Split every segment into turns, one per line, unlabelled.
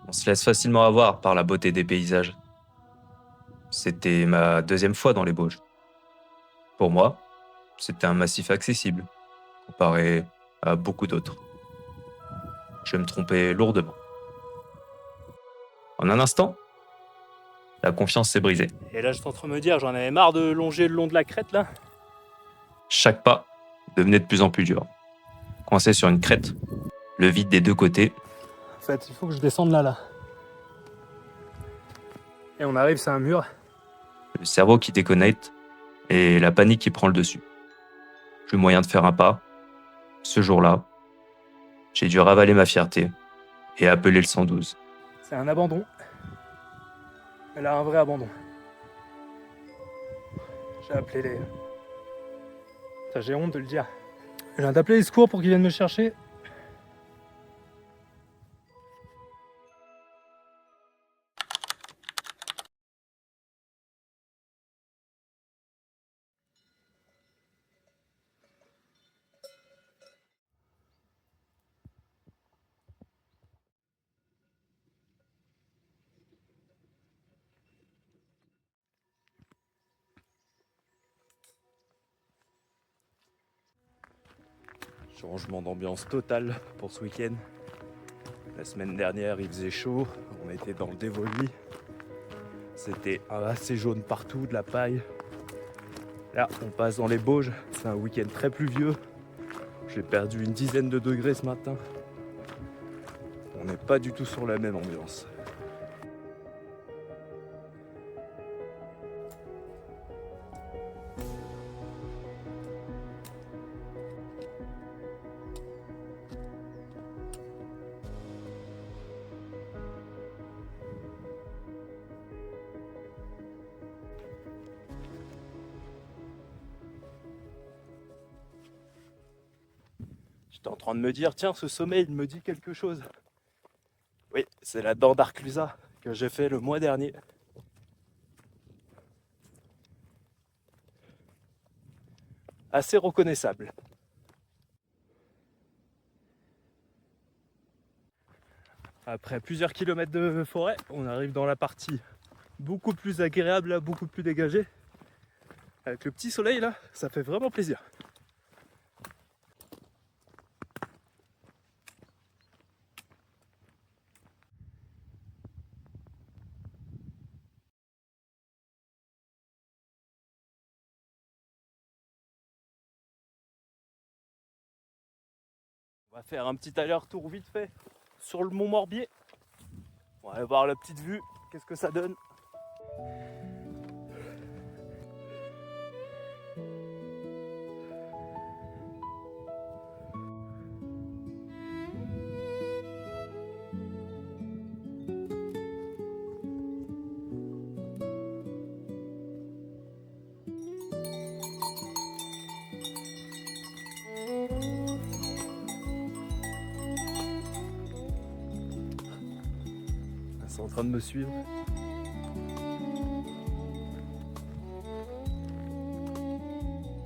On se laisse facilement avoir par la beauté des paysages. C'était ma deuxième fois dans les Bauges. Pour moi, c'était un massif accessible, comparé à beaucoup d'autres. Je me trompais lourdement. En un instant, la confiance s'est brisée.
Et là, j'étais en train de me dire, j'en avais marre de longer le long de la crête là.
Chaque pas devenait de plus en plus dur. Coincé sur une crête, le vide des deux côtés.
En fait, il faut que je descende là. Et on arrive, c'est un mur.
Le cerveau qui déconnecte et la panique qui prend le dessus. Plus moyen de faire un pas. Ce jour-là, j'ai dû ravaler ma fierté et appeler le 112.
C'est un abandon. Mais là, un vrai abandon. J'ai appelé les... Putain, j'ai honte de le dire. Je viens d'appeler les secours pour qu'ils viennent me chercher. Changement d'ambiance total pour ce week-end. La semaine dernière, il faisait chaud, on était dans le dévolu. C'était assez jaune partout, de la paille. Là, on passe dans les Bauges, c'est un week-end très pluvieux. J'ai perdu une dizaine de degrés ce matin. On n'est pas du tout sur la même ambiance. J'étais en train de me dire, tiens, ce sommet, il me dit quelque chose. Oui, c'est la dent d'Arclusa que j'ai fait le mois dernier. Assez reconnaissable. Après plusieurs kilomètres de forêt, on arrive dans la partie beaucoup plus agréable, là, beaucoup plus dégagée. Avec le petit soleil là, ça fait vraiment plaisir. On va faire un petit aller-retour vite fait sur le Mont Morbier. On va aller voir la petite vue, qu'est-ce que ça donne. Ils sont en train de me suivre.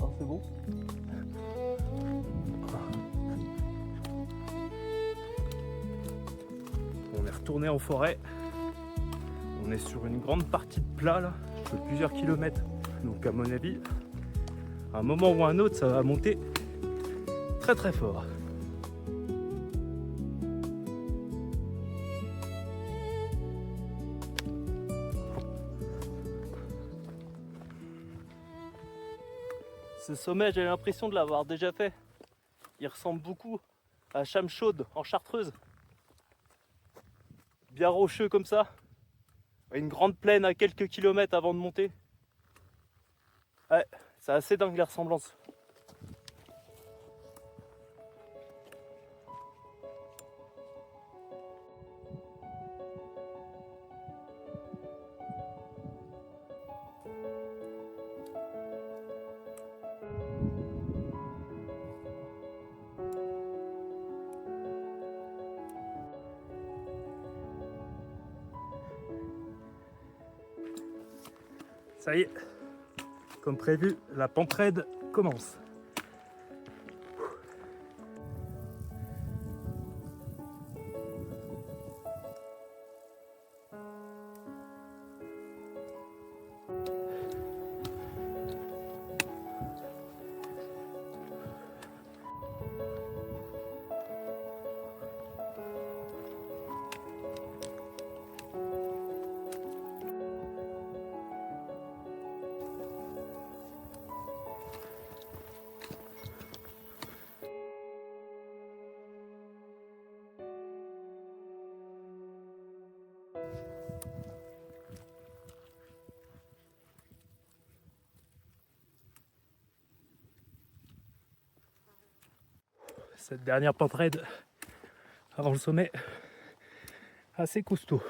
Oh, c'est bon. On est retourné en forêt. On est sur une grande partie de plat là, de plusieurs kilomètres. Donc à mon avis, à un moment ou à un autre, ça va monter très très fort. Ce sommet, j'ai l'impression de l'avoir déjà fait. Il ressemble beaucoup à Chamchaude en Chartreuse. Bien rocheux comme ça. Une grande plaine à quelques kilomètres avant de monter. Ouais, c'est assez dingue les ressemblances. Ça y est, comme prévu, la pente raide commence. cette dernière pente raide avant le sommet, assez costaud.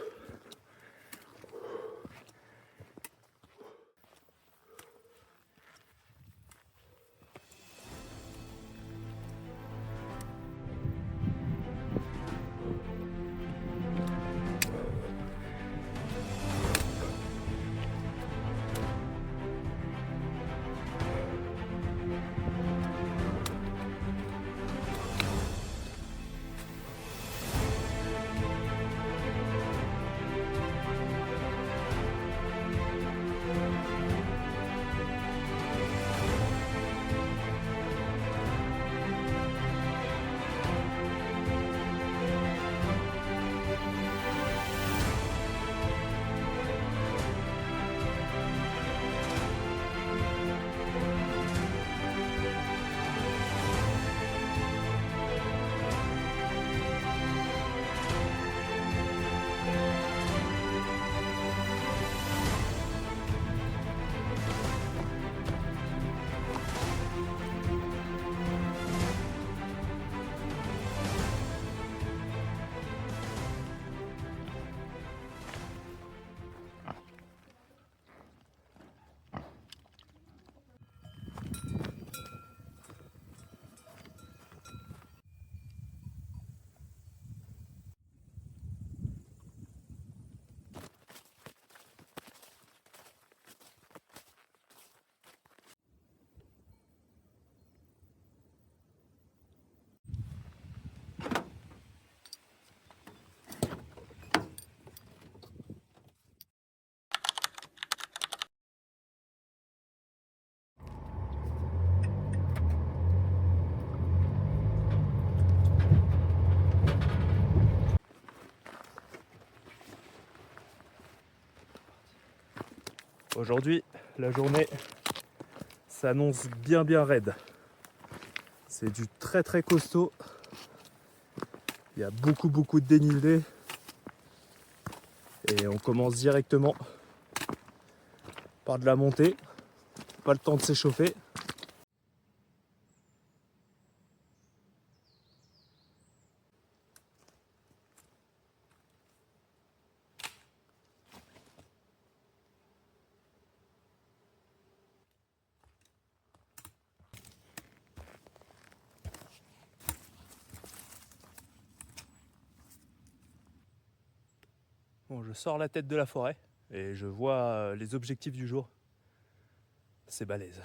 Aujourd'hui, la journée s'annonce bien raide. C'est du très costaud. Il y a beaucoup de dénivelé. Et on commence directement par de la montée. Pas le temps de s'échauffer. Bon, je sors la tête de la forêt et je vois les objectifs du jour. C'est balèze.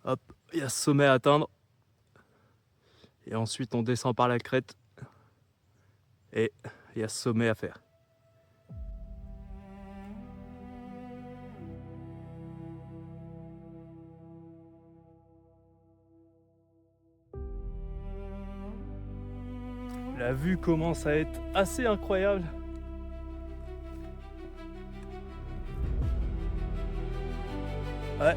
Hop, il y a ce sommet à atteindre. Et ensuite on descend par la crête. Et il y a ce sommet à faire. La vue commence à être assez incroyable. Ouais.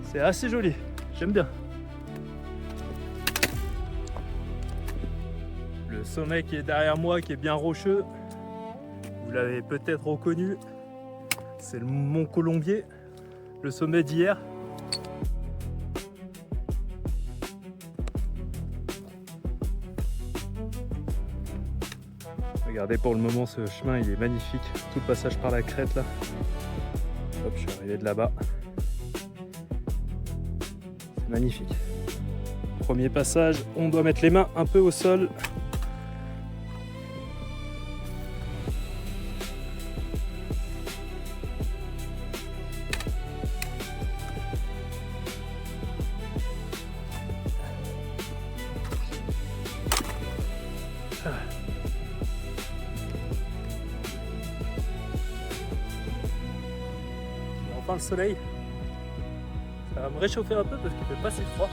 C'est assez joli, j'aime bien. Le sommet qui est derrière moi, qui est bien rocheux, vous l'avez peut-être reconnu, c'est le Mont Colombier, le sommet d'hier. Regardez, pour le moment ce chemin il est magnifique, tout le passage par la crête là. Hop, je suis arrivé de là-bas. C'est magnifique. Premier passage, on doit mettre les mains un peu au sol. Enfin le soleil, ça va me réchauffer un peu parce qu'il fait pas si froid.